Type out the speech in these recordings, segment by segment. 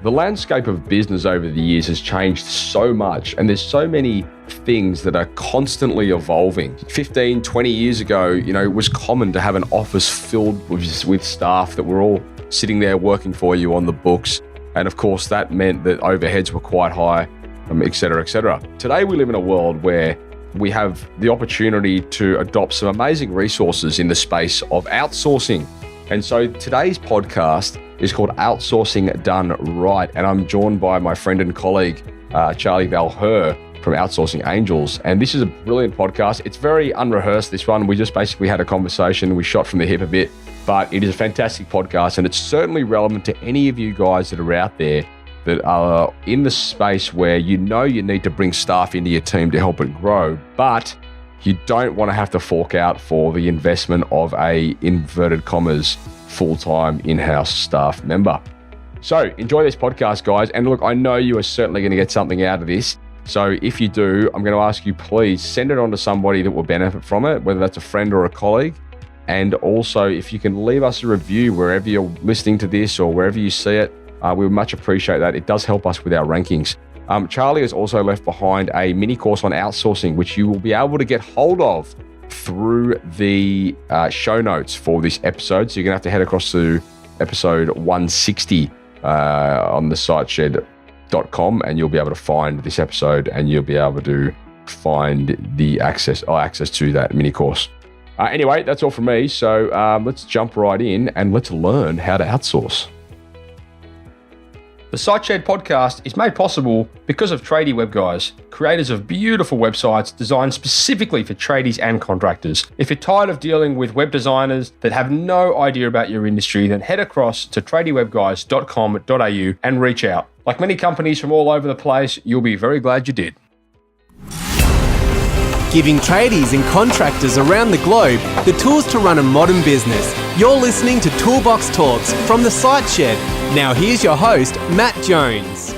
The landscape of business over the years has changed so much, and there's so many things that are constantly evolving. 15, 20 years ago, it was common to have an office filled with staff that were all sitting there working for you on the books. And of course, that meant that overheads were quite high, et cetera, et cetera. Today, we live in a world where we have the opportunity to adopt some amazing resources in the space of outsourcing. And so today's podcast is called Outsourcing Done Right. And I'm joined by my friend and colleague, Charlie Valher from Outsourcing Angels. And this is a brilliant podcast. It's very unrehearsed, this one. We just basically had a conversation. We shot from the hip a bit, but it is a fantastic podcast. And it's certainly relevant to any of you guys that are out there that are in the space where you need to bring staff into your team to help it grow, but you don't want to have to fork out for the investment of a, inverted commas, full-time in-house staff member. So enjoy this podcast, guys. And look, I know you are certainly going to get something out of this. So if you do, I'm going to ask you, please send it on to somebody that will benefit from it, whether that's a friend or a colleague. And also, if you can leave us a review wherever you're listening to this or wherever you see it, we would much appreciate that. It does help us with our rankings. Charlie has also left behind a mini course on outsourcing, which you will be able to get hold of through the show notes for this episode. So you're going to have to head across to episode 160 on the siteshed.com, and you'll be able to find this episode, and you'll be able to find the access to that mini course. Anyway, that's all from me. So let's jump right in and let's learn how to outsource. The SiteShed podcast is made possible because of Tradie Web Guys, creators of beautiful websites designed specifically for tradies and contractors. If you're tired of dealing with web designers that have no idea about your industry, then head across to tradiewebguys.com.au and reach out. Like many companies from all over the place, you'll be very glad you did. Giving tradies and contractors around the globe the tools to run a modern business. You're listening to Toolbox Talks from the SiteShed. Now here's your host, Matt Jones.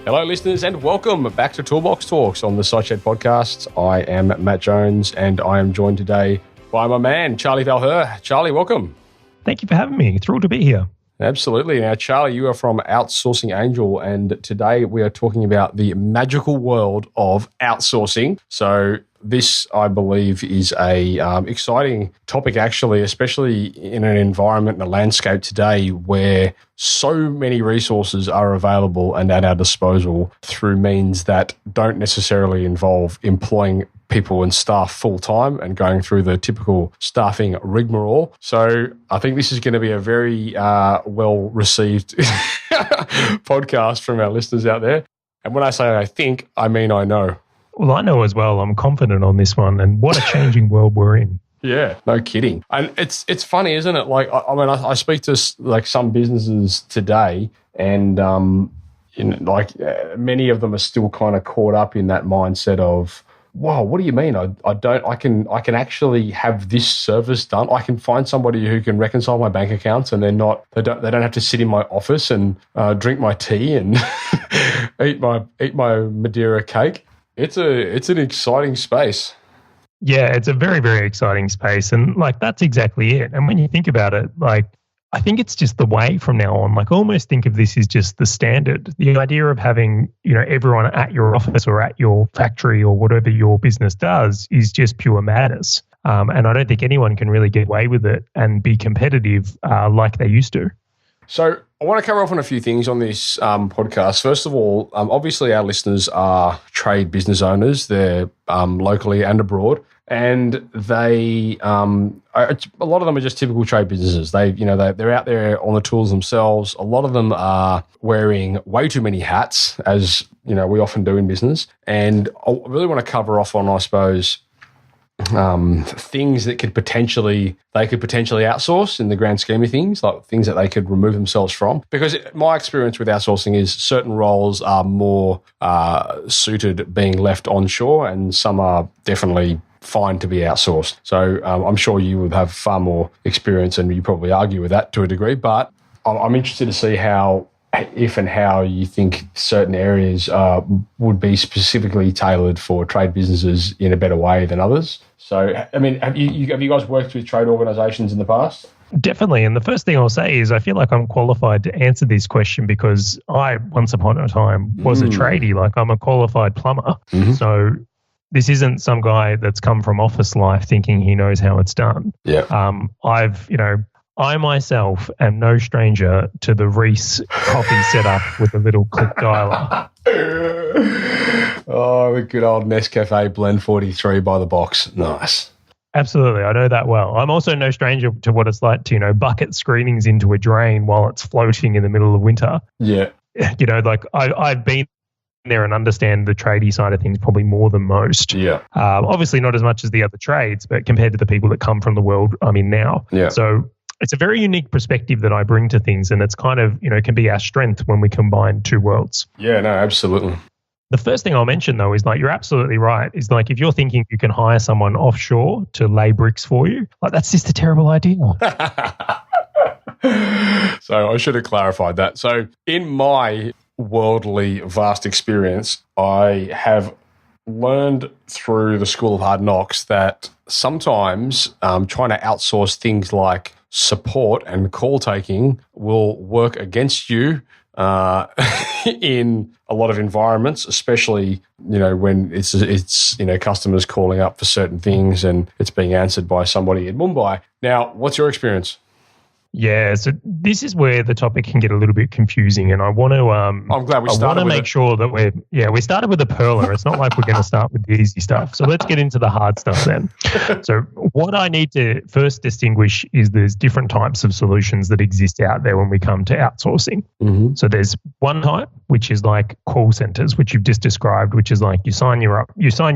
Hello, listeners, and welcome back to Toolbox Talks on the SiteShed podcast. I am Matt Jones, and I am joined today by my man, Charlie Valher. Charlie, welcome. Thank you for having me. Thrilled to be here. Absolutely. Now, Charlie, you are from Outsourcing Angel, and today we are talking about the magical world of outsourcing. So this, I believe, is a exciting topic, actually, especially in an environment and a landscape today where so many resources are available and at our disposal through means that don't necessarily involve employing people and staff full-time and going through the typical staffing rigmarole. So I think this is going to be a very well-received podcast from our listeners out there. And when I say I think, I mean I know. Well, I know as well. I'm confident on this one, and what a changing world we're in. Yeah, no kidding. And it's funny, isn't it? Like, I speak to like some businesses today, and many of them are still kind of caught up in that mindset of, wow, what do you mean? I can actually have this service done. I can find somebody who can reconcile my bank accounts, and they don't have to sit in my office and drink my tea and eat my Madeira cake. It's an exciting space. Yeah, it's a very, very exciting space. And like, that's exactly it. And when you think about it, like, I think it's just the way from now on. Like, almost think of this as just the standard. The idea of having, everyone at your office or at your factory or whatever your business does is just pure madness. And I don't think anyone can really get away with it and be competitive like they used to. So I want to cover off on a few things on this podcast. First of all, obviously our listeners are trade business owners. They're locally and abroad. And they, a lot of them are just typical trade businesses. They're out there on the tools themselves. A lot of them are wearing way too many hats, as we often do in business. And I really want to cover off on, I suppose, things that they could potentially outsource in the grand scheme of things, like things that they could remove themselves from. Because my experience with outsourcing is certain roles are more suited being left onshore, and some are definitely fine to be outsourced. So I'm sure you would have far more experience, and you probably argue with that to a degree, but I'm interested to see if and how you think certain areas would be specifically tailored for trade businesses in a better way than others. So, I mean, have you guys worked with trade organisations in the past? Definitely. And the first thing I'll say is I feel like I'm qualified to answer this question because I, once upon a time, was a tradie. Like I'm a qualified plumber. So this isn't some guy that's come from office life thinking he knows how it's done. Yeah. I myself am no stranger to the Reese coffee setup with a little click dialer. Oh, the good old Nescafe Blend 43 by the box. Nice. Absolutely. I know that well. I'm also no stranger to what it's like to, bucket screenings into a drain while it's floating in the middle of winter. Yeah. I've been there and understand the tradie side of things probably more than most. Yeah. Obviously not as much as the other trades, but compared to the people that come from the world I'm in now. Yeah. So it's a very unique perspective that I bring to things, and it's kind of, can be our strength when we combine two worlds. Yeah, no, absolutely. The first thing I'll mention, though, is you're absolutely right. Is if you're thinking you can hire someone offshore to lay bricks for you, that's just a terrible idea. So I should have clarified that. So in my worldly vast experience, I have learned through the School of Hard Knocks that sometimes trying to outsource things like support and call taking will work against you in a lot of environments, especially, when it's customers calling up for certain things and it's being answered by somebody in Mumbai. Now, what's your experience? Yeah, so this is where the topic can get a little bit confusing, and I want to. I'm glad we started. I want to with make it. sure that we started with a perler. It's not like we're going to start with the easy stuff. So let's get into the hard stuff then. So what I need to first distinguish is there's different types of solutions that exist out there when we come to outsourcing. Mm-hmm. So there's one type, which is like call centers, which you've just described, which is like you sign your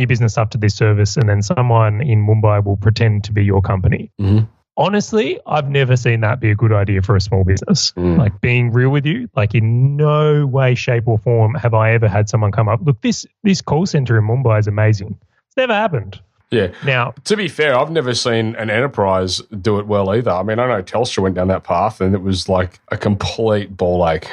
business up to this service, and then someone in Mumbai will pretend to be your company. Mm-hmm. Honestly, I've never seen that be a good idea for a small business. Like being real with you, in no way, shape or form have I ever had someone come up, look, this call center in Mumbai is amazing. It's never happened. Yeah. Now, to be fair, I've never seen an enterprise do it well either. I mean, I know Telstra went down that path and it was like a complete ball ache.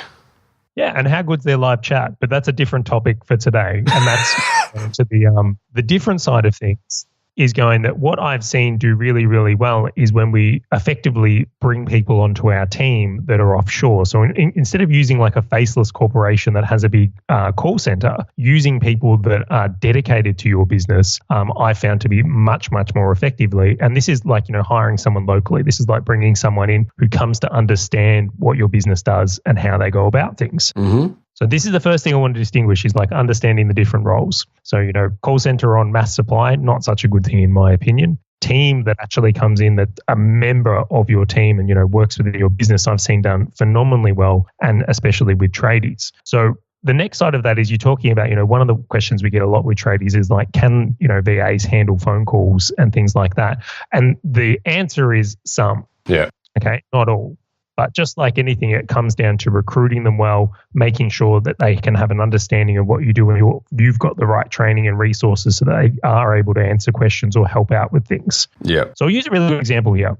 Yeah, and how good's their live chat? But that's a different topic for today. And that's to the different side of things. Is going that what I've seen do really, really well is when we effectively bring people onto our team that are offshore. So instead of using like a faceless corporation that has a big call center, using people that are dedicated to your business, I found to be much, much more effectively. And this is like, hiring someone locally. This is like bringing someone in who comes to understand what your business does and how they go about things. Mm-hmm. So this is the first thing I want to distinguish is like understanding the different roles. So, call center on mass supply, not such a good thing in my opinion. Team that actually comes in, that a member of your team and, works within your business, I've seen done phenomenally well, and especially with tradies. So the next side of that is you're talking about, one of the questions we get a lot with tradies is like, can, VAs handle phone calls and things like that? And the answer is some. Yeah. Okay, not all. But just like anything, it comes down to recruiting them well, making sure that they can have an understanding of what you do and you've got the right training and resources so that they are able to answer questions or help out with things. Yeah. So I'll use a really good example here.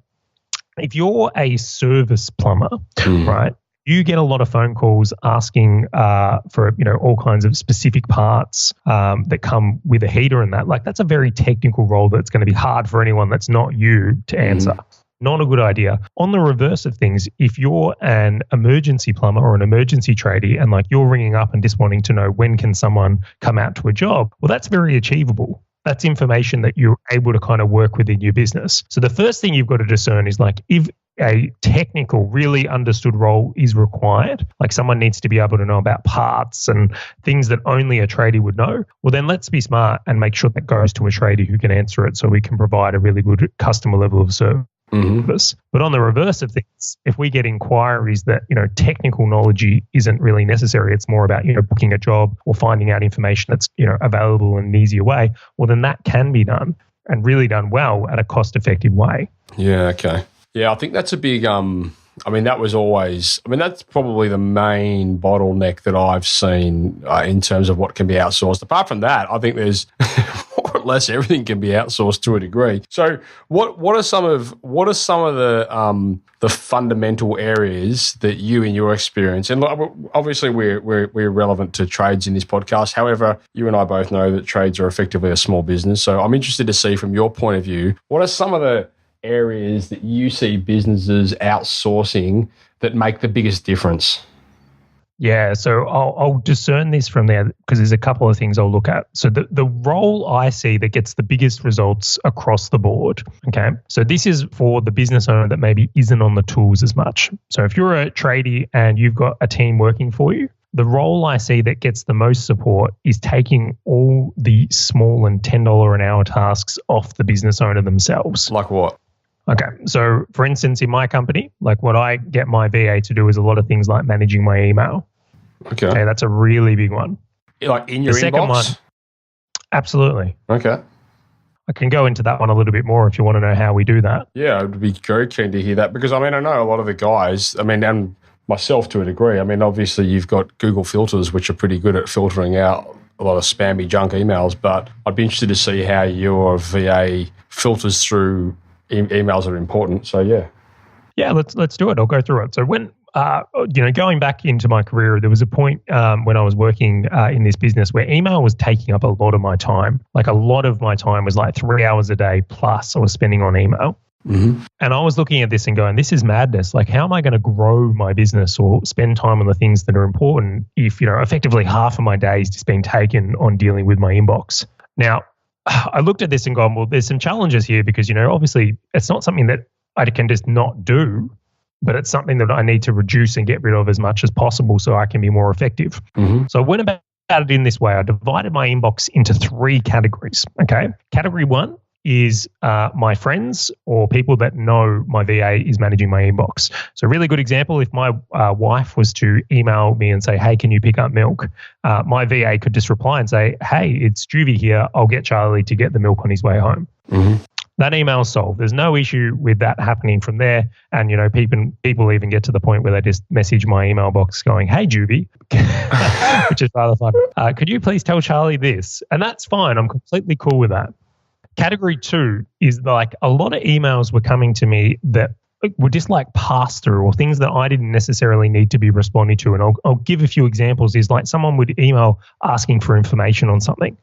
If you're a service plumber, right, you get a lot of phone calls asking for, all kinds of specific parts that come with a heater and that. Like that's a very technical role that's going to be hard for anyone that's not you to answer. Not a good idea. On the reverse of things, if you're an emergency plumber or an emergency tradie and like you're ringing up and just wanting to know when can someone come out to a job, well, that's very achievable. That's information that you're able to kind of work within your business. So the first thing you've got to discern is like if a technical, really understood role is required, like someone needs to be able to know about parts and things that only a tradie would know, well, then let's be smart and make sure that goes to a tradie who can answer it so we can provide a really good customer level of service. Mm-hmm. But on the reverse of things, if we get inquiries that, technical knowledge isn't really necessary, it's more about, booking a job or finding out information that's, available in an easier way, well, then that can be done and really done well at a cost-effective way. Yeah, okay. Yeah, I think that's a big, that's probably the main bottleneck that I've seen in terms of what can be outsourced. Apart from that, I think there's more or less everything can be outsourced to a degree. So what are some of the fundamental areas that you, in your experience, and obviously we're relevant to trades in this podcast. However, you and I both know that trades are effectively a small business. So I'm interested to see from your point of view, what are some of the areas that you see businesses outsourcing that make the biggest difference? Yeah, so I'll discern this from there because there's a couple of things I'll look at. So the role I see that gets the biggest results across the board, okay? So this is for the business owner that maybe isn't on the tools as much. So if you're a tradie and you've got a team working for you, the role I see that gets the most support is taking all the small and $10 an hour tasks off the business owner themselves. Like what? Okay. So for instance, in my company, like what I get my VA to do is a lot of things like managing my email. Okay. That's a really big one. Like in your The second inbox? one, absolutely. Okay. I can go into that one a little bit more if you want to know how we do that. Yeah, I'd be very keen to hear that because, I mean, I know a lot of the guys, I mean, and myself to a degree, I mean, obviously you've got Google filters, which are pretty good at filtering out a lot of spammy junk emails, but I'd be interested to see how your VA filters through emails that are important. So, yeah. Yeah, let's do it. I'll go through it. So when, going back into my career, there was a point when I was working in this business where email was taking up a lot of my time. Like a lot of my time was like 3 hours a day plus I was spending on email. Mm-hmm. And I was looking at this and going, this is madness. Like, how am I going to grow my business or spend time on the things that are important if, effectively half of my day is just being taken on dealing with my inbox? Now, I looked at this and gone, well, there's some challenges here because, obviously it's not something that I can just not do, but it's something that I need to reduce and get rid of as much as possible so I can be more effective. Mm-hmm. So I went about it in this way. I divided my inbox into 3 categories. Okay. Category 1 is my friends or people that know my VA is managing my inbox. So a really good example, if my wife was to email me and say, hey, can you pick up milk? My VA could just reply and say, hey, it's Juvie here. I'll get Charlie to get the milk on his way home. Mm-hmm. That email is solved. There's no issue with that happening from there. And, people even get to the point where they just message my email box going, hey, Juvie, which is rather fun. Could you please tell Charlie this? And that's fine. I'm completely cool with that. Category 2 is like a lot of emails were coming to me that were just like pass through or things that I didn't necessarily need to be responding to. And I'll give a few examples. Is like someone would email asking for information on something.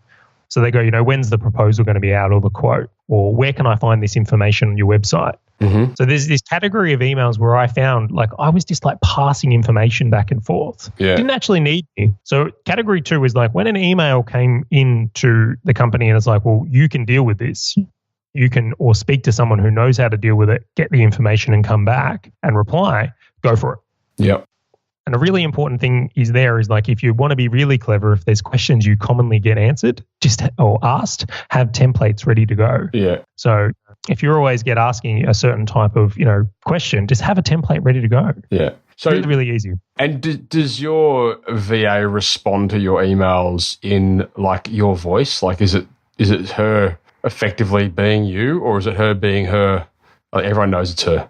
So they go, when's the proposal going to be out or the quote? Or where can I find this information on your website? Mm-hmm. So there's this category of emails where I found like I was just like passing information back and forth. Yeah. Didn't actually need me. So category 2 is like when an email came into the company and it's like, well, you can deal with this. You can or speak to someone who knows how to deal with it, get the information and come back and reply, go for it. Yep. And a really important thing is like if you want to be really clever, if there's questions you commonly get answered or asked, have templates ready to go. Yeah. So if you always get asking a certain type of question, just have a template ready to go. Yeah. So it's really easy. And does your VA respond to your emails in like your voice? Like is it her effectively being you, or is it her being her? Like everyone knows it's her.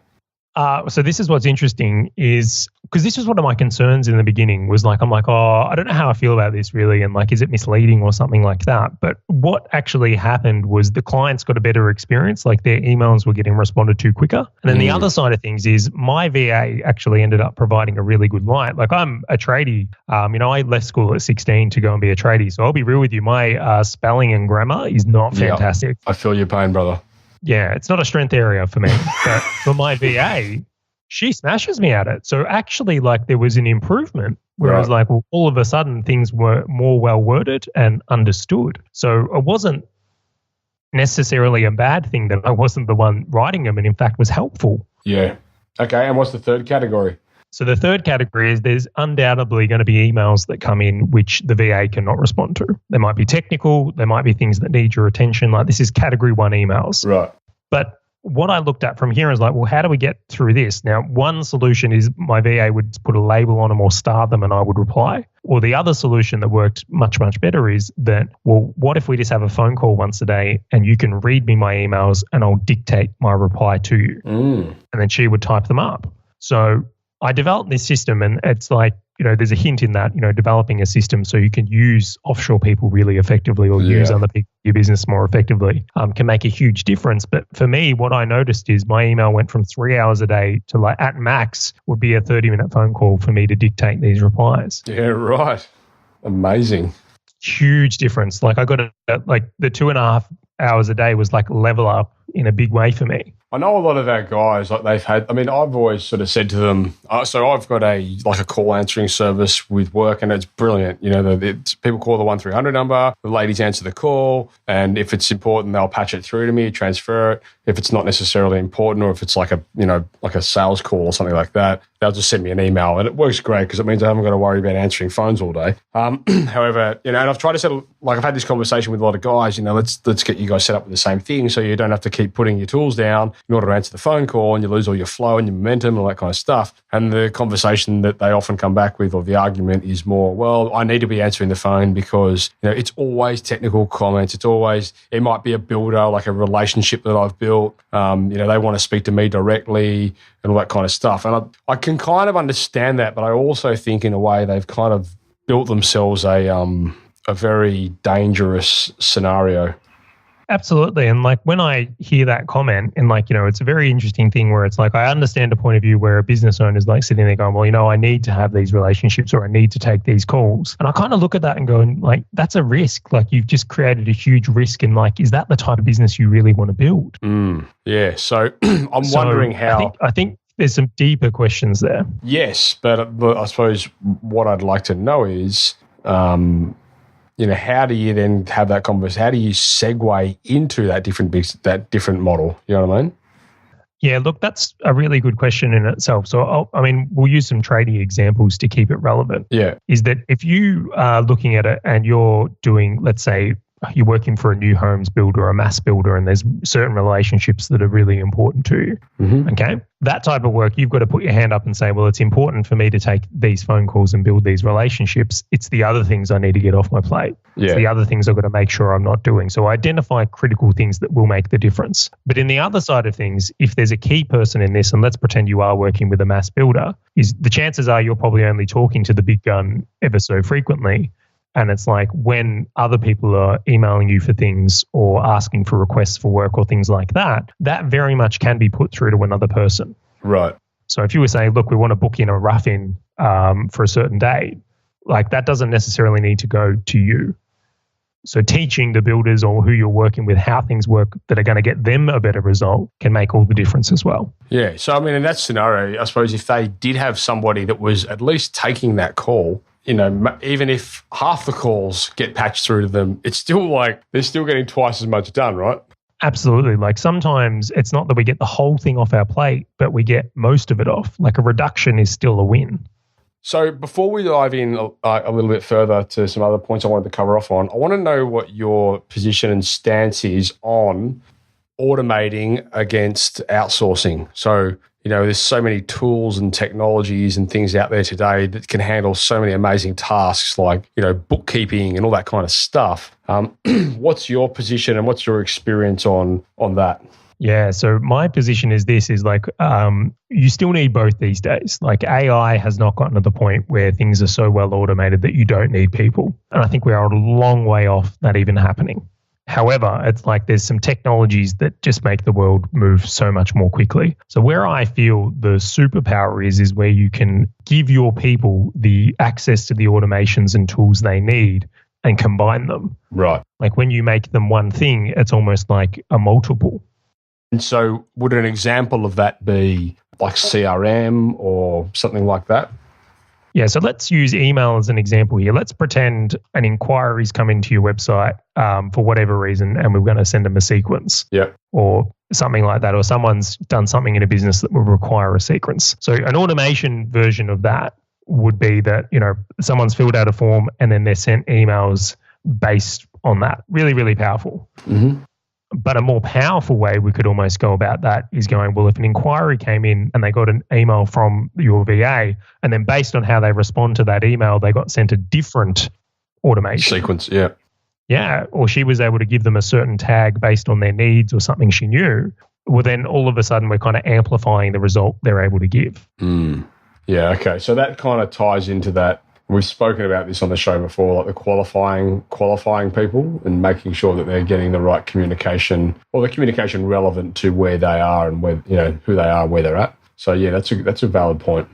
So this is what's interesting is because this was one of my concerns in the beginning was like, I'm like, oh, I don't know how I feel about this really. And like, is it misleading or something like that? But what actually happened was the clients got a better experience. Like their emails were getting responded to quicker. And then the other side of things is my VA actually ended up providing a really good light. Like I'm a tradie. I left school at 16 to go and be a tradie. So I'll be real with you. My spelling and grammar is not fantastic. I feel your pain, brother. Yeah, it's not a strength area for me. But for my VA, she smashes me at it. So actually, like there was an improvement where I was like, well, all of a sudden things were more well worded and understood. So it wasn't necessarily a bad thing that I wasn't the one writing them and in fact was helpful. Yeah. Okay. And what's the third category? So the third category is there's undoubtedly going to be emails that come in which the VA cannot respond to. They might be technical. They might be things that need your attention. Like this is category 1 emails. Right. But what I looked at from here is like, well, how do we get through this? Now, one solution is my VA would put a label on them or star them and I would reply. Or the other solution that worked much, much better is that, well, what if we just have a phone call once a day and you can read me my emails and I'll dictate my reply to you. And then she would type them up. So I developed this system and it's like, there's a hint in that, developing a system so you can use offshore people really effectively or use other people in your business more effectively can make a huge difference. But for me, what I noticed is my email went from 3 hours a day to like at max would be a 30-minute phone call for me to dictate these replies. Yeah, right. Amazing. Huge difference. Like I got like the 2.5 hours a day was like level up in a big way for me. I know a lot of our guys, like they've had, I mean, I've always sort of said to them, so I've got a call answering service with work, and it's brilliant. You know, people call the 1300 number, the ladies answer the call, and if it's important, they'll patch it through to me, transfer it. If it's not necessarily important, or if it's like a sales call or something like that, they'll just send me an email, and it works great because it means I haven't got to worry about answering phones all day. However, and I've tried to settle, I've had this conversation with a lot of guys, let's get you guys set up with the same thing so you don't have to keep putting your tools down in order to answer the phone call, and you lose all your flow and your momentum and all that kind of stuff. And the conversation that they often come back with, or the argument, is more, well, I need to be answering the phone because, it's always technical comments. It might be a builder, like a relationship that I've built. They want to speak to me directly and all that kind of stuff. And I can kind of understand that, but I also think in a way they've kind of built themselves a very dangerous scenario. Absolutely. And when I hear that comment, and it's a very interesting thing where it's I understand a point of view where a business owner is sitting there going, well, I need to have these relationships, or I need to take these calls. And I kind of look at that and go, that's a risk. You've just created a huge risk. And is that the type of business you really want to build? Yeah. So I'm wondering how. I think there's some deeper questions there. Yes. But I suppose what I'd like to know is, how do you then have that conversation? How do you segue into that different model? You know what I mean? Yeah, look, that's a really good question in itself. So, we'll use some trading examples to keep it relevant. Yeah. Is that if you are looking at it and you're doing, let's say, you're working for a new homes builder or a mass builder, and there's certain relationships that are really important to you. Mm-hmm. Okay. That type of work, you've got to put your hand up and say, well, it's important for me to take these phone calls and build these relationships. It's the other things I need to get off my plate. Yeah. It's the other things I've got to make sure I'm not doing. So identify critical things that will make the difference. But in the other side of things, if there's a key person in this, and let's pretend you are working with a mass builder, is the chances are you're probably only talking to the big gun ever so frequently. And it's when other people are emailing you for things or asking for requests for work or things like that, that very much can be put through to another person. Right. So if you were saying, look, we want to book in a rough-in for a certain date, that doesn't necessarily need to go to you. So teaching the builders or who you're working with how things work that are going to get them a better result can make all the difference as well. Yeah. So, in that scenario, I suppose if they did have somebody that was at least taking that call, even if half the calls get patched through to them, it's still they're still getting twice as much done, right? Absolutely. Sometimes it's not that we get the whole thing off our plate, but we get most of it off. A reduction is still a win. So before we dive in a little bit further to some other points I wanted to cover off on, I want to know what your position and stance is on automating against outsourcing. So, there's so many tools and technologies and things out there today that can handle so many amazing tasks like, bookkeeping and all that kind of stuff. What's your position and what's your experience on that? Yeah, so my position is this, you still need both these days. AI has not gotten to the point where things are so well automated that you don't need people. And I think we are a long way off that even happening. However, it's there's some technologies that just make the world move so much more quickly. So where I feel the superpower is where you can give your people the access to the automations and tools they need and combine them. Right. When you make them one thing, it's almost like a multiple. And so would an example of that be CRM or something like that? Yeah, so let's use email as an example here. Let's pretend an inquiry's come into your website for whatever reason, and we're going to send them a sequence. Yeah. Or something like that, or someone's done something in a business that would require a sequence. So an automation version of that would be that, someone's filled out a form and then they're sent emails based on that. Really, really powerful. Mm-hmm. But a more powerful way we could almost go about that is going, well, if an inquiry came in and they got an email from your VA, and then based on how they respond to that email, they got sent a different automation sequence. Yeah. Yeah. Or she was able to give them a certain tag based on their needs or something she knew. Well, then all of a sudden we're kind of amplifying the result they're able to give. Yeah. Okay. So that kind of ties into that. We've spoken about this on the show before, the qualifying people and making sure that they're getting the right communication, or the communication relevant to where they are and where, who they are, where they're at. So yeah, that's a valid point.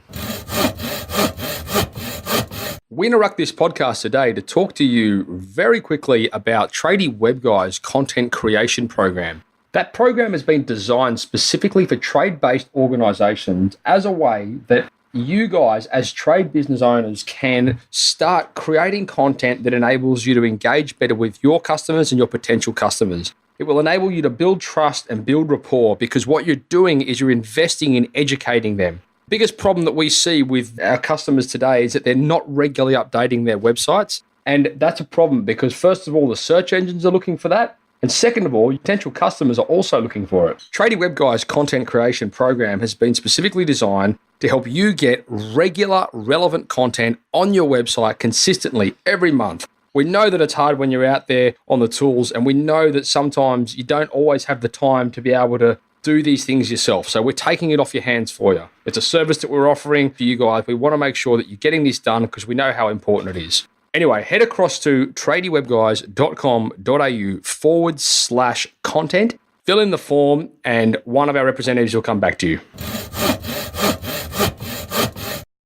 We interrupt this podcast today to talk to you very quickly about Tradie Web Guy's content creation program. That program has been designed specifically for trade-based organizations as a way that you guys as trade business owners can start creating content that enables you to engage better with your customers and your potential customers. It will enable you to build trust and build rapport because what you're doing is you're investing in educating them. Biggest problem that we see with our customers today is that they're not regularly updating their websites. And that's a problem because first of all, the search engines are looking for that. And second of all, potential customers are also looking for it. Tradie Web Guy's content creation program has been specifically designed to help you get regular, relevant content on your website consistently every month. We know that it's hard when you're out there on the tools, and we know that sometimes you don't always have the time to be able to do these things yourself. So we're taking it off your hands for you. It's a service that we're offering for you guys. We want to make sure that you're getting this done because we know how important it is. Anyway, head across to tradiewebguys.com.au/content, fill in the form, and one of our representatives will come back to you.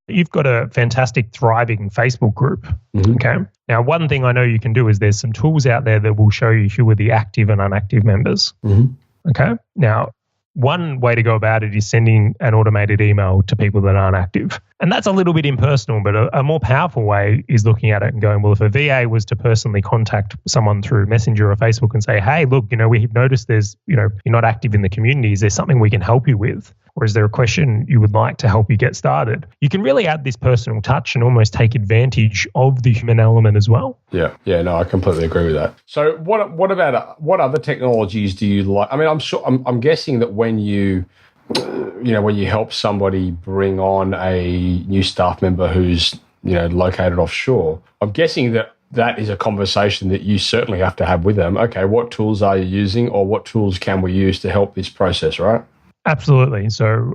You've got a fantastic, thriving Facebook group. Mm-hmm. Okay. Now, one thing I know you can do is there's some tools out there that will show you who are the active and inactive members. Mm-hmm. Okay. Now, one way to go about it is sending an automated email to people that aren't active. And that's a little bit impersonal, but a more powerful way is looking at it and going, well, if a VA was to personally contact someone through Messenger or Facebook and say, hey, look, we've noticed you're not active in the community. Is there something we can help you with? Or is there a question you would like to help you get started? You can really add this personal touch and almost take advantage of the human element as well. Yeah, no, I completely agree with that. So what about what other technologies do you like? I mean, I'm guessing that when you help somebody bring on a new staff member who's located offshore, I'm guessing that is a conversation that you certainly have to have with them. Okay, what tools are you using, or what tools can we use to help this process, right? Absolutely. So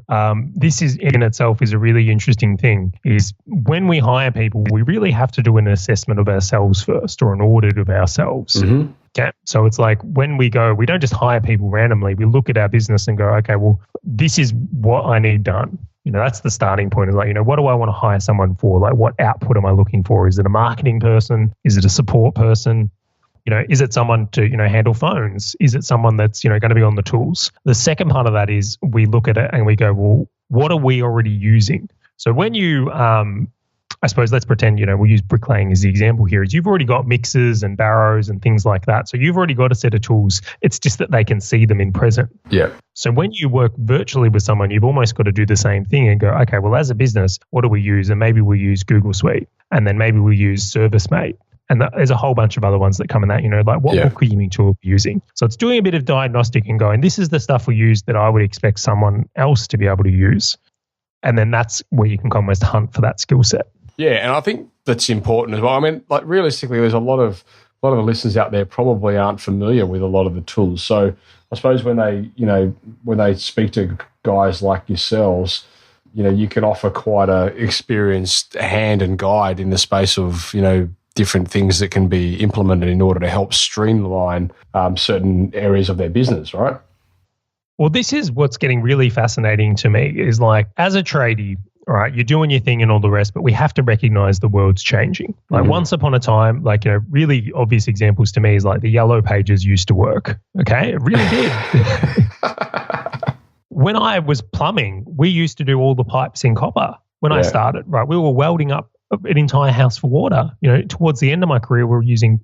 this is in itself is a really interesting thing, is when we hire people, we really have to do an assessment of ourselves first, or an audit of ourselves. Mm-hmm. Okay. So it's like when we go, we don't just hire people randomly. We look at our business and go, okay, well, this is what I need done. That's the starting point. Is like, what do I want to hire someone for? Like, what output am I looking for? Is it a marketing person? Is it a support person? Is it someone to, handle phones? Is it someone that's, going to be on the tools? The second part of that is we look at it and we go, well, what are we already using? So when you, I suppose let's pretend, we'll use bricklaying as the example here, is you've already got mixers and barrows and things like that. So you've already got a set of tools. It's just that they can see them in present. Yeah. So when you work virtually with someone, you've almost got to do the same thing and go, okay, well, as a business, what do we use? And maybe we'll use Google Suite, and then maybe we'll use ServiceMate. And there's a whole bunch of other ones that come in that, like what bookkeeping tool are we using? So it's doing a bit of diagnostic and going, this is the stuff we use that I would expect someone else to be able to use. And then that's where you can almost hunt for that skill set. Yeah, and I think that's important as well. I mean, like realistically, there's a lot of the listeners out there probably aren't familiar with a lot of the tools. So I suppose when they speak to guys like yourselves, you can offer quite a experienced hand and guide in the space of, different things that can be implemented in order to help streamline certain areas of their business, right? Well, this is what's getting really fascinating to me is like, as a tradie, all right, you're doing your thing and all the rest, but we have to recognize the world's changing. Like once upon a time, really obvious examples to me is like the Yellow Pages used to work. Okay, it really did. When I was plumbing, we used to do all the pipes in copper when I started, right? We were welding up an entire house for water. Towards the end of my career, we were using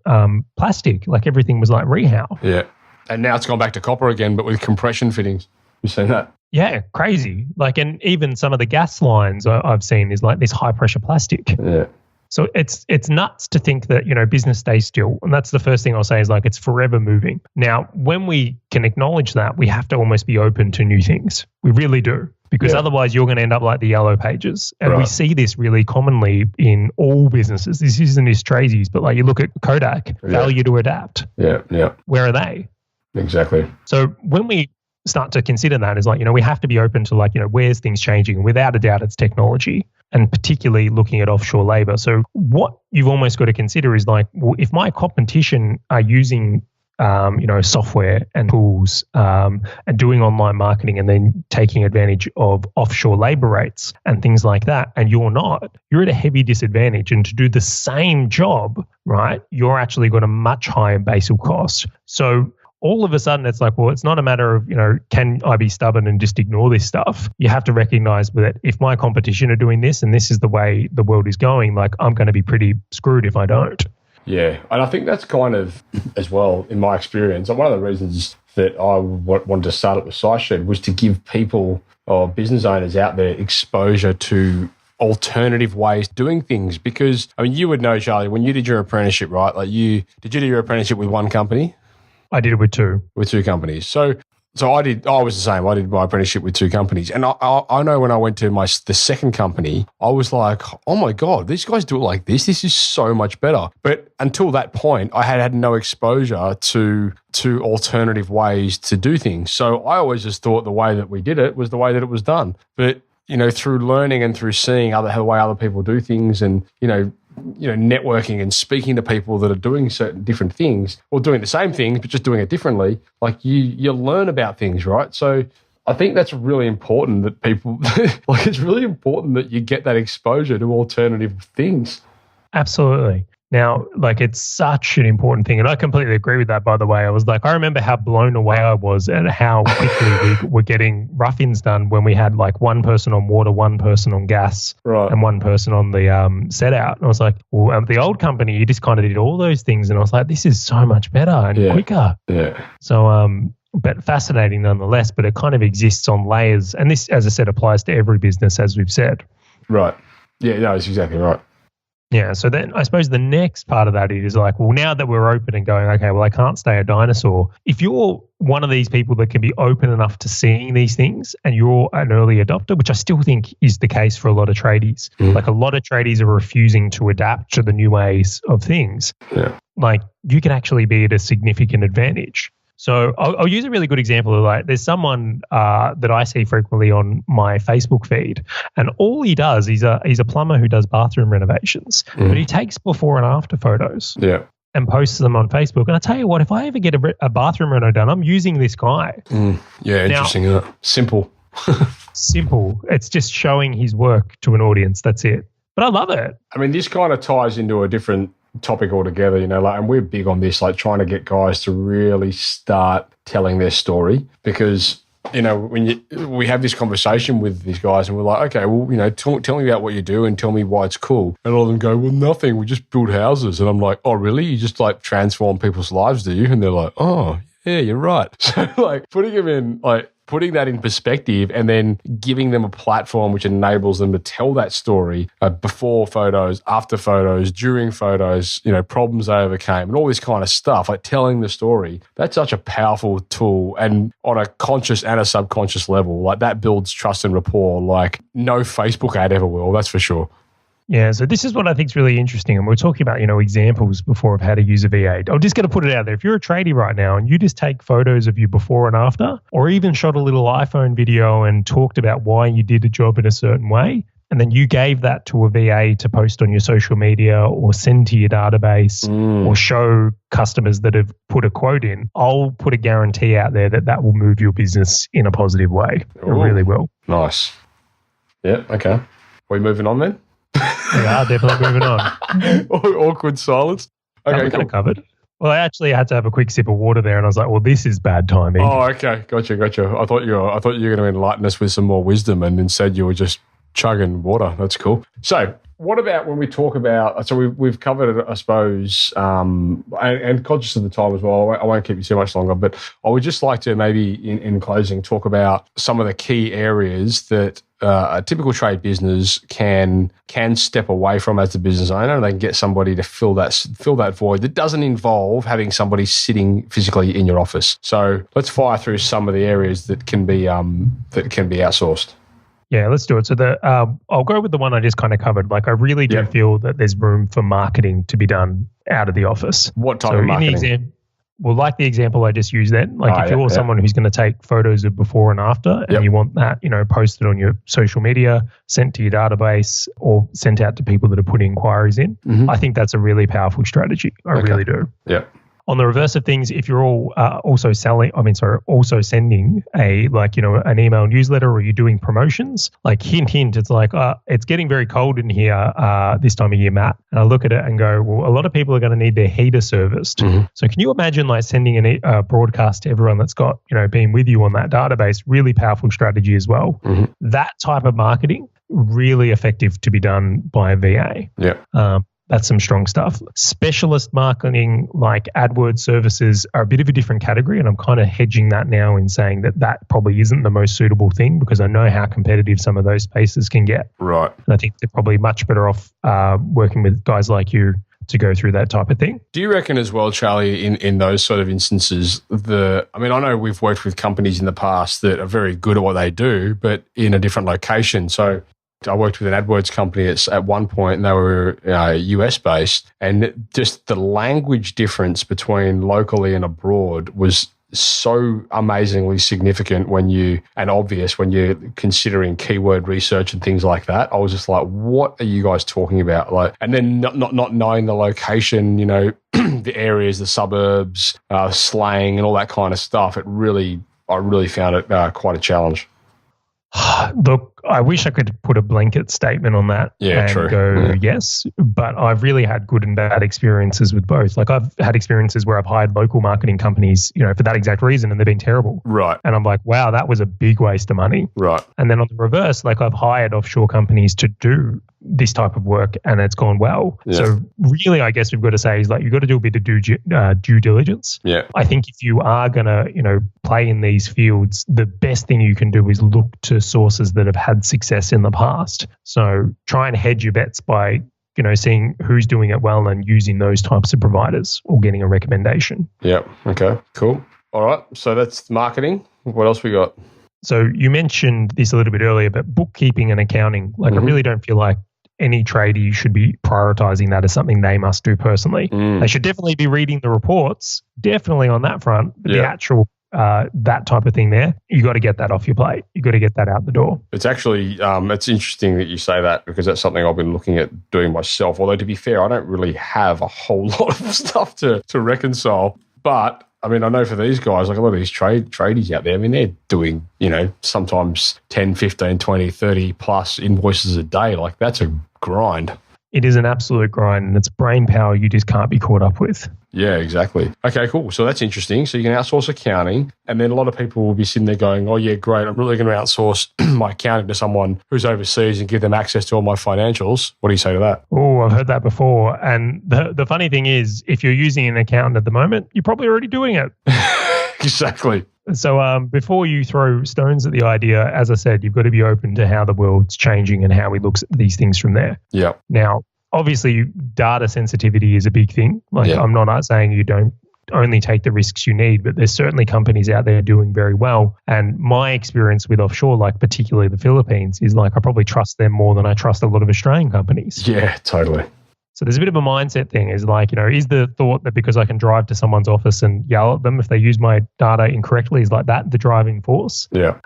plastic. Like everything was like rehow. Yeah. And now it's gone back to copper again, but with compression fittings. You've seen that? Yeah, crazy. Like, and even some of the gas lines I've seen is like this high pressure plastic. Yeah. So it's nuts to think that, business stays still. And that's the first thing I'll say is like, it's forever moving. Now, when we can acknowledge that, we have to almost be open to new things. We really do. Because otherwise you're going to end up like the Yellow Pages. And we see this really commonly in all businesses. This isn't just Tracy's, but like you look at Kodak, failure to adapt. Yeah. Where are they? Exactly. So when we start to consider that is like, we have to be open to like, where's things changing? And without a doubt, it's technology, and particularly looking at offshore labor. So what you've almost got to consider is like, well, if my competition are using software and tools and doing online marketing and then taking advantage of offshore labor rates and things like that, and you're not, you're at a heavy disadvantage. And to do the same job, right, you're actually got a much higher basal cost. So all of a sudden it's like, well, it's not a matter of, can I be stubborn and just ignore this stuff? You have to recognize that if my competition are doing this and this is the way the world is going, like I'm going to be pretty screwed if I don't. Yeah. And I think that's kind of, as well, in my experience, one of the reasons that I wanted to start up with SiteShed was to give people or business owners out there exposure to alternative ways of doing things. Because, I mean, you would know, Charlie, when you did your apprenticeship, right? Like did you do your apprenticeship with one company? I did it with two. With two companies. So I was the same. I did my apprenticeship with two companies. And I know when I went to the second company, I was like, oh my God, these guys do it like this. This is so much better. But until that point, I had no exposure to alternative ways to do things. So I always just thought the way that we did it was the way that it was done. But, through learning and through seeing the way other people do things and, networking and speaking to people that are doing certain different things or doing the same things, but just doing it differently, like you learn about things, right? So I think that's really important that people, it's really important that you get that exposure to alternative things. Absolutely. Now, it's such an important thing. And I completely agree with that, by the way. I remember how blown away I was at how quickly we were getting rough-ins done when we had one person on water, one person on gas, right, and one person on the set out. And I was like, well, the old company, you just kind of did all those things. And I was like, this is so much better and quicker. Yeah. So, but fascinating nonetheless, but it kind of exists on layers. And this, as I said, applies to every business, as we've said. Right. Yeah, no, that's exactly right. Yeah, so then I suppose the next part of that is now that we're open and going, okay, well, I can't stay a dinosaur. If you're one of these people that can be open enough to seeing these things and you're an early adopter, which I still think is the case for a lot of tradies, a lot of tradies are refusing to adapt to the new ways of things. Yeah. You can actually be at a significant advantage. So I'll use a really good example of there's someone that I see frequently on my Facebook feed, and all he does, he's a plumber who does bathroom renovations, but he takes before and after photos and posts them on Facebook. And I tell you what, if I ever get a bathroom reno done, I'm using this guy. Yeah, interesting. Now, simple. Simple. It's just showing his work to an audience. That's it. But I love it. I mean, this kind of ties into a different topic altogether, and we're big on this, trying to get guys to really start telling their story, because when we have this conversation with these guys and we're like, okay, well, tell me about what you do and tell me why it's cool, and all of them go, well, nothing, we just build houses. And I'm like, oh really, you just transform people's lives, do you? And they're like, oh yeah, you're right. So putting that in perspective and then giving them a platform which enables them to tell that story, before photos, after photos, during photos, problems they overcame and all this kind of stuff, telling the story. That's such a powerful tool, and on a conscious and a subconscious level, that builds trust and rapport like no Facebook ad ever will, that's for sure. Yeah, so this is what I think is really interesting. And we're talking about, examples before of how to use a V8. I'm just going to put it out there. If you're a tradie right now and you just take photos of you before and after, or even shot a little iPhone video and talked about why you did a job in a certain way, and then you gave that to a VA to post on your social media or send to your database or show customers that have put a quote in, I'll put a guarantee out there that will move your business in a positive way. Ooh, it really will. Nice. Yeah, okay. Are we moving on then? We are definitely moving on. Awkward silence. Okay, cool. Covered. Well, I actually had to have a quick sip of water there, and I was like, "Well, this is bad timing." Oh, okay, gotcha. I thought you were going to enlighten us with some more wisdom, and instead you were just chugging water. That's cool. So, what about when we talk about? So we've covered it, I suppose, and conscious of the time as well. I won't keep you too much longer, but I would just like to maybe in closing talk about some of the key areas that a typical trade business can step away from as a business owner, and they can get somebody to fill that void that doesn't involve having somebody sitting physically in your office. So let's fire through some of the areas that can be outsourced. Yeah, let's do it. So I'll go with the one I just kind of covered. I really do feel that there's room for marketing to be done out of the office. What type of marketing? Like the example I just used then, if you're someone who's going to take photos of before and after and you want that, posted on your social media, sent to your database or sent out to people that are putting inquiries in, I think that's a really powerful strategy. I really do. Yeah. On the reverse of things, if you're all also sending an email newsletter, or you're doing promotions, like hint, it's like, it's getting very cold in here this time of year, Matt. And I look at it and go, well, a lot of people are going to need their heater serviced. Mm-hmm. So can you imagine like sending a broadcast to everyone that's got, being with you on that database? Really powerful strategy as well. Mm-hmm. That type of marketing, really effective to be done by a VA. Yeah. That's some strong stuff. Specialist marketing like AdWords services are a bit of a different category, and I'm kind of hedging that now in saying that probably isn't the most suitable thing, because I know how competitive some of those spaces can get. Right. And I think they're probably much better off working with guys like you to go through that type of thing. Do you reckon as well, Charlie, in those sort of instances, I know we've worked with companies in the past that are very good at what they do, but in a different location. So I worked with an AdWords company at one point, and they were US based, and just the language difference between locally and abroad was so amazingly significant and obvious when you're considering keyword research and things like that. I was just like, what are you guys talking about? Like, and then not knowing the location, the areas, the suburbs, slang and all that kind of stuff. I really found it quite a challenge. Look, I wish I could put a blanket statement on that yes, but I've really had good and bad experiences with both. Like I've had experiences where I've hired local marketing companies, for that exact reason, and they've been terrible. Right. And I'm like, wow, that was a big waste of money. Right. And then on the reverse, like I've hired offshore companies to do this type of work and it's gone well. Yeah. So really, I guess we've got to say is like, you've got to do a bit of due diligence. Yeah. I think if you are going to, play in these fields, the best thing you can do is look to sources that have had success in the past. So try and hedge your bets by, seeing who's doing it well and using those types of providers or getting a recommendation. Yeah. Okay, cool. All right. So that's marketing. What else we got? So you mentioned this a little bit earlier, but bookkeeping and accounting, I really don't feel like any tradie should be prioritizing that as something they must do personally. They should definitely be reading the reports, definitely on that front, but the actual that type of thing there, you got to get that off your plate. You got to get that out the door. It's actually, it's interesting that you say that, because that's something I've been looking at doing myself. Although to be fair, I don't really have a whole lot of stuff to reconcile. But I mean, I know for these guys, like a lot of these tradies out there, I mean, they're doing, sometimes 10, 15, 20, 30 plus invoices a day. Like that's a grind. It is an absolute grind, and it's brain power you just can't be caught up with. Yeah, exactly. Okay, cool. So that's interesting. So you can outsource accounting, and then a lot of people will be sitting there going, oh yeah, great, I'm really going to outsource my accounting to someone who's overseas and give them access to all my financials. What do you say to that? Oh, I've heard that before. And the funny thing is, if you're using an accountant at the moment, you're probably already doing it. Exactly. So before you throw stones at the idea, as I said, you've got to be open to how the world's changing and how we look at these things from there. Yeah. Now, obviously, data sensitivity is a big thing. Like, I'm not saying you don't only take the risks you need, but there's certainly companies out there doing very well. And my experience with offshore, like particularly the Philippines, is like I probably trust them more than I trust a lot of Australian companies. Yeah, totally. So there's a bit of a mindset thing, is like, is the thought that because I can drive to someone's office and yell at them if they use my data incorrectly, is like that the driving force? Yeah.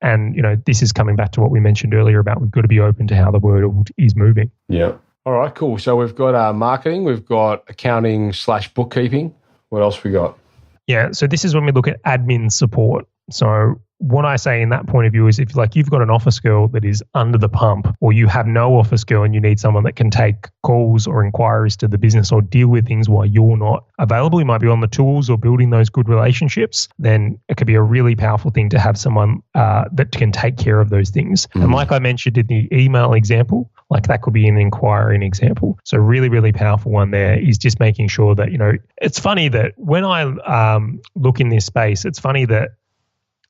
And, this is coming back to what we mentioned earlier about we've got to be open to how the world is moving. Yeah. All right, cool. So we've got marketing, we've got accounting / bookkeeping. What else we got? Yeah. So this is when we look at admin support. So what I say in that point of view is if you've got an office girl that is under the pump, or you have no office girl and you need someone that can take calls or inquiries to the business or deal with things while you're not available, you might be on the tools or building those good relationships, then it could be a really powerful thing to have someone that can take care of those things. And like I mentioned in the email example, like that could be an inquiry example. So really, really powerful one there is just making sure that, it's funny that when I look in this space, it's funny that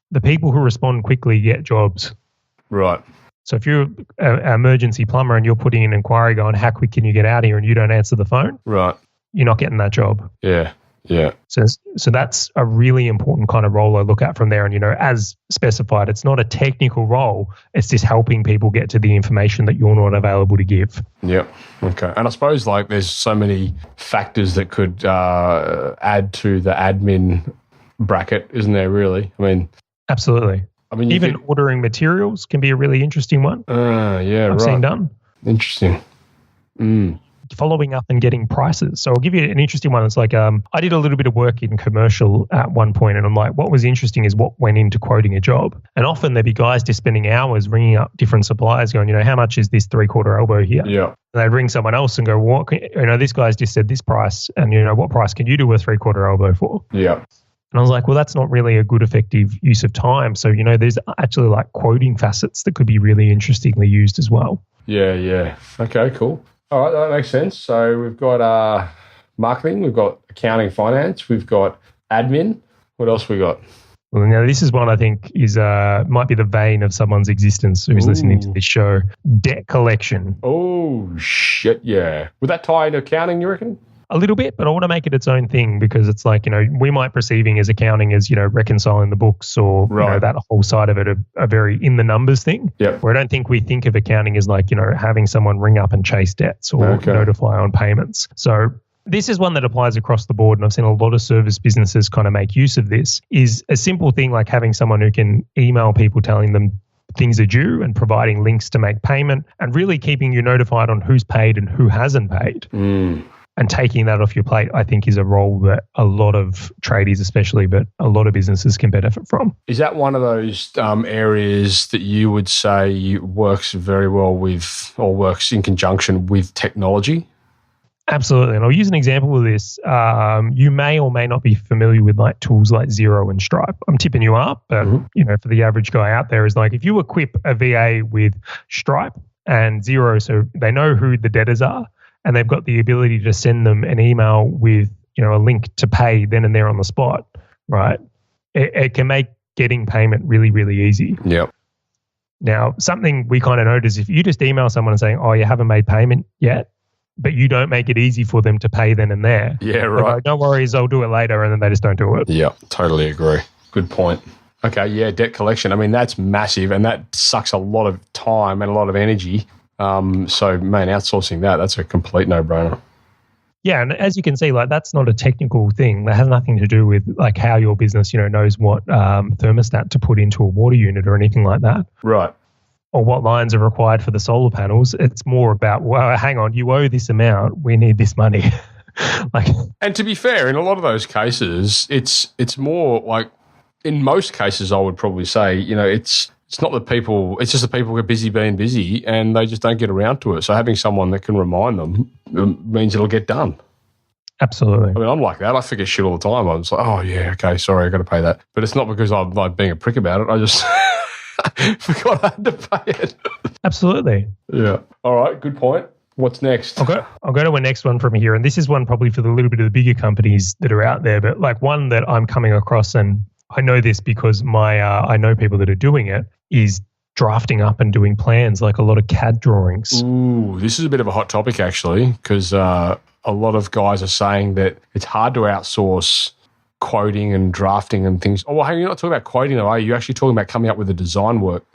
the people who respond quickly get jobs. Right. So if you're an emergency plumber and you're putting an inquiry going, how quick can you get out here, and you don't answer the phone, right, you're not getting that job. Yeah. Yeah. So that's a really important kind of role I look at from there. And, as specified, it's not a technical role. It's just helping people get to the information that you're not available to give. Yep. Okay. And I suppose there's so many factors that could add to the admin bracket, isn't there, really? I mean, absolutely. I mean, even ordering materials can be a really interesting one. Yeah, I've seen done. Interesting. following up and getting prices. So I'll give you an interesting one. It's like I did a little bit of work in commercial at one point, and I'm like, what was interesting is what went into quoting a job. And often there'd be guys just spending hours ringing up different suppliers going, how much is this 3/4 elbow here? Yeah. And they'd ring someone else and go, what, this guy's just said this price, and what price can you do a 3/4 elbow for? Yeah. And I was like, well, that's not really a good effective use of time. So, there's actually like quoting facets that could be really interestingly used as well. Yeah. Okay, cool. All right, that makes sense. So we've got marketing, we've got accounting, finance, we've got admin. What else we got? Well, now this is one I think is might be the vein of someone's existence who's listening to this show. Debt collection. Oh, shit, yeah. Would that tie into accounting, you reckon? A little bit, but I want to make it its own thing because it's like, we might perceiving as accounting as, reconciling the books or that whole side of it, a very in the numbers thing. Yep. Where I don't think we think of accounting as like, having someone ring up and chase debts or notify on payments. So this is one that applies across the board, and I've seen a lot of service businesses kind of make use of this, is a simple thing like having someone who can email people telling them things are due and providing links to make payment and really keeping you notified on who's paid and who hasn't paid. And taking that off your plate, I think, is a role that a lot of tradies especially, but a lot of businesses can benefit from. Is that one of those areas that you would say works very well with or works in conjunction with technology? Absolutely. And I'll use an example of this. You may or may not be familiar with like tools like Xero and Stripe. I'm tipping you up, but for the average guy out there is like if you equip a VA with Stripe and Xero, so they know who the debtors are, and they've got the ability to send them an email with, a link to pay then and there on the spot, right? It can make getting payment really, really easy. Yep. Now, something we kind of notice, if you just email someone and saying, oh, you haven't made payment yet, but you don't make it easy for them to pay then and there. Yeah, right. Like, no worries, I'll do it later, and then they just don't do it. Yeah, totally agree. Good point. Okay, yeah, debt collection. I mean, that's massive, and that sucks a lot of time and a lot of energy. So, man, outsourcing that's a complete no-brainer. Yeah, and as you can see, like that's not a technical thing. That has nothing to do with like how your business, knows what thermostat to put into a water unit or anything like that. Right. Or what lines are required for the solar panels. It's more about, well, hang on, you owe this amount. We need this money. And to be fair, in a lot of those cases, it's more like, in most cases, I would probably say, it's not the people, it's just the people get busy being busy and they just don't get around to it. So having someone that can remind them means it'll get done. Absolutely. I mean, I'm like that. I forget shit all the time. I'm just like, oh, yeah, okay, sorry, I got to pay that. But it's not because I'm like being a prick about it. I just forgot I had to pay it. Absolutely. Yeah. All right, good point. What's next? I'll go to a next one from here. And this is one probably for the little bit of the bigger companies that are out there, but like one that I'm coming across, and I know this because I know people that are doing it, is drafting up and doing plans, like a lot of CAD drawings. Ooh, this is a bit of a hot topic actually, because a lot of guys are saying that it's hard to outsource quoting and drafting and things. Oh, well, hey, you're not talking about quoting though, are you? You're actually talking about coming up with the design work.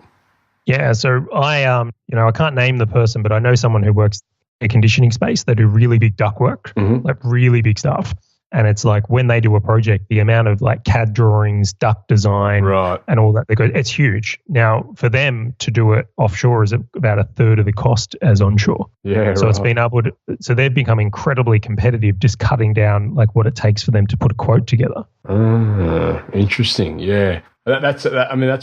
Yeah, so I can't name the person, but I know someone who works in a conditioning space. They do really big ductwork, like really big stuff. And it's like when they do a project, the amount of like CAD drawings, duct design, and all that, it's huge. Now, for them to do it offshore is about a third of the cost as onshore. Yeah, so it's been able to. So they've become incredibly competitive, just cutting down like what it takes for them to put a quote together. Interesting. Yeah. That's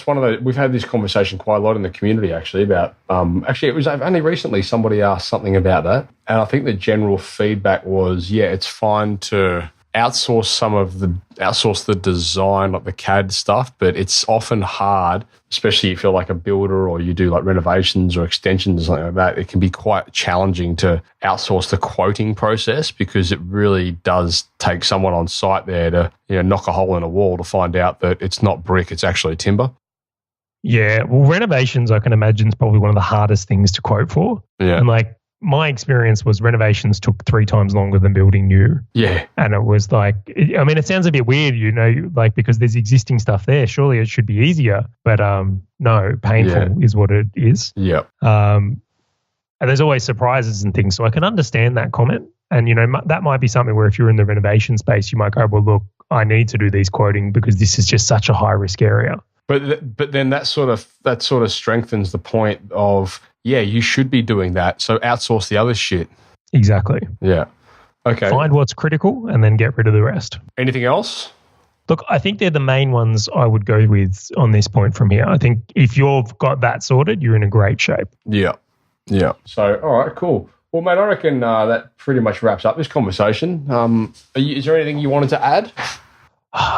one of the, we've had this conversation quite a lot in the community actually about, it was only recently somebody asked something about that. And I think the general feedback was, yeah, it's fine to outsource the design, like the CAD stuff, but it's often hard, especially if you're like a builder or you do like renovations or extensions or something like that. It can be quite challenging to outsource the quoting process because it really does take someone on site there to knock a hole in a wall to find out that it's not brick, it's actually timber. Yeah, well, renovations I can imagine is probably one of the hardest things to quote for. Yeah, and like my experience was renovations took 3 times longer than building new. Yeah. And it was like, it sounds a bit weird, like because there's existing stuff there. Surely it should be easier. But no, painful is what it is. Yeah. And there's always surprises and things. So I can understand that comment. And, that might be something where if you're in the renovation space, you might go, well, look, I need to do these quoting because this is just such a high risk area. But then that sort of strengthens the point of, yeah, you should be doing that. So outsource the other shit. Exactly. Yeah. Okay. Find what's critical and then get rid of the rest. Anything else? Look, I think they're the main ones I would go with on this point from here. I think if you've got that sorted, you're in a great shape. Yeah. Yeah. So, all right, cool. Well, mate, I reckon that pretty much wraps up this conversation. Is there anything you wanted to add?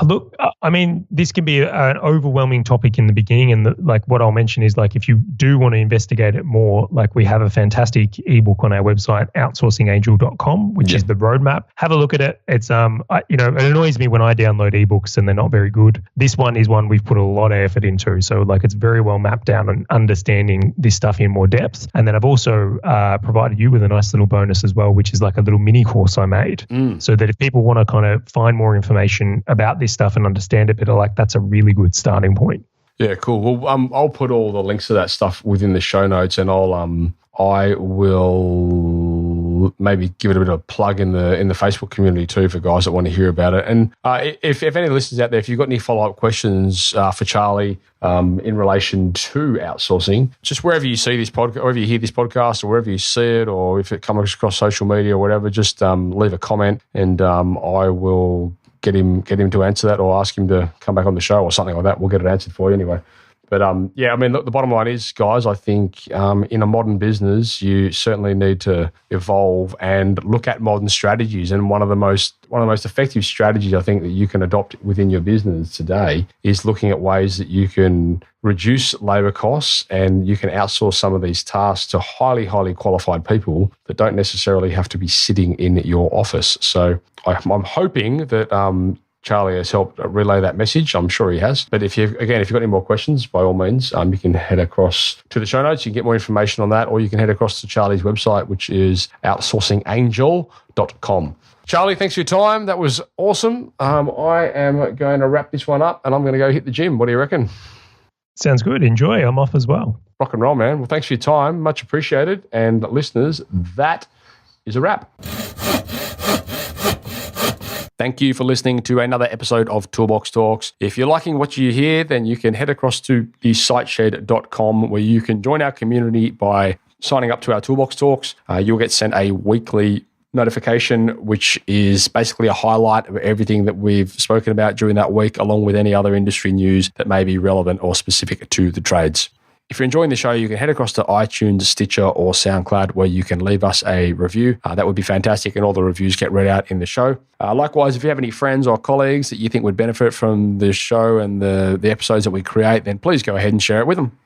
Look, I mean, this can be an overwhelming topic in the beginning. And like what I'll mention is like, if you do want to investigate it more, like we have a fantastic ebook on our website, outsourcingangel.com, which is the roadmap. Have a look at it. It's, it annoys me when I download ebooks and they're not very good. This one is one we've put a lot of effort into. So like it's very well mapped down and understanding this stuff in more depth. And then I've also provided you with a nice little bonus as well, which is like a little mini course I made. So that if people want to kind of find more information about this stuff and understand it better, like that's a really good starting point. Yeah, cool. Well, I'll put all the links to that stuff within the show notes, and I will maybe give it a bit of a plug in the Facebook community too for guys that want to hear about it. And if any listeners out there, if you've got any follow-up questions for Charlie in relation to outsourcing, just wherever you see this podcast, wherever you hear this podcast, or wherever you see it, or if it comes across social media or whatever, just leave a comment, and I will get him to answer that, or ask him to come back on the show or something like that. We'll get it answered for you anyway. But yeah, I mean, look, the bottom line is, guys, I think in a modern business, you certainly need to evolve and look at modern strategies. And one of the most effective strategies I think that you can adopt within your business today is looking at ways that you can reduce labor costs, and you can outsource some of these tasks to highly, highly qualified people that don't necessarily have to be sitting in your office. So I'm hoping that Charlie has helped relay that message. I'm sure he has. But if you've got any more questions, by all means, you can head across to the show notes. You can get more information on that, or you can head across to Charlie's website, which is outsourcingangel.com. Charlie, thanks for your time. That was awesome. I am going to wrap this one up, and I'm going to go hit the gym. What do you reckon? Sounds good. Enjoy. I'm off as well. Rock and roll, man. Well, thanks for your time. Much appreciated. And listeners, that is a wrap. Thank you for listening to another episode of Toolbox Talks. If you're liking what you hear, then you can head across to the siteshed.com, where you can join our community by signing up to our Toolbox Talks. You'll get sent a weekly notification, which is basically a highlight of everything that we've spoken about during that week, along with any other industry news that may be relevant or specific to the trades. If you're enjoying the show, you can head across to iTunes, Stitcher, or SoundCloud, where you can leave us a review. That would be fantastic, and all the reviews get read out in the show. Likewise, if you have any friends or colleagues that you think would benefit from the show and the episodes that we create, then please go ahead and share it with them.